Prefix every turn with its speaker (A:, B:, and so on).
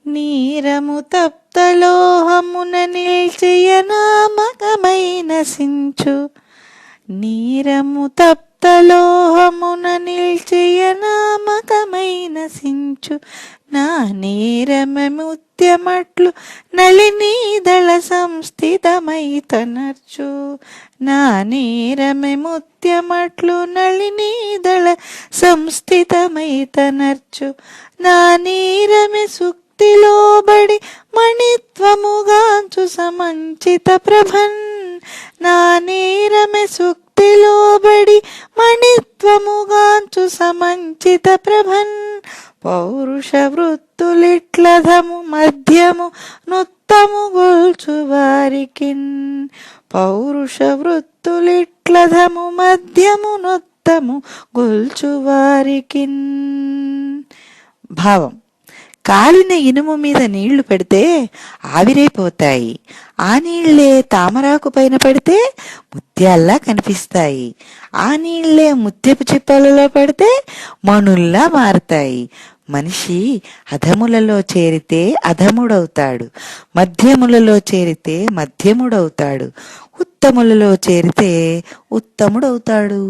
A: నీరము తప్తలోహమున నిల్చియనామకమైన సించు. నీరము తప్తలోహమున నిల్చియనామకమైన సించు. నా నీరమె ముత్యమట్లు నళినీదళ సంస్థితమై తనర్చు. నా నీరమె ముత్యమట్లు నళినీదళ సంస్థితమై తనర్చు. నా నీరమె సుక్తిలోబడి మణిత్వముగాంచు సమంచిత ప్రభన్. నా నీరమె సుక్తిలోబడి మణిత్వముగాంచు సమంచిత ప్రభన్. పౌరుష వృత్తులిట్లధము మధ్యము నుత్తము గొల్చు వారికిన్. పౌరుష వృత్తులిట్లధము మధ్యము నుత్తము గొల్చు వారికిన్. భావం: కాలిన ఇనుము మీద నీళ్లు పెడితే ఆవిరైపోతాయి. ఆ నీళ్లే తామరాకు పైన పడితే ముత్యాల్లా కనిపిస్తాయి. ఆ నీళ్లే ముత్యపు చిప్పలలో పడితే మణుల్లా మారతాయి. మనిషి అధములలో చేరితే అధముడవుతాడు, మధ్యములలో చేరితే మధ్యముడవుతాడు, ఉత్తములలో చేరితే ఉత్తముడవుతాడు.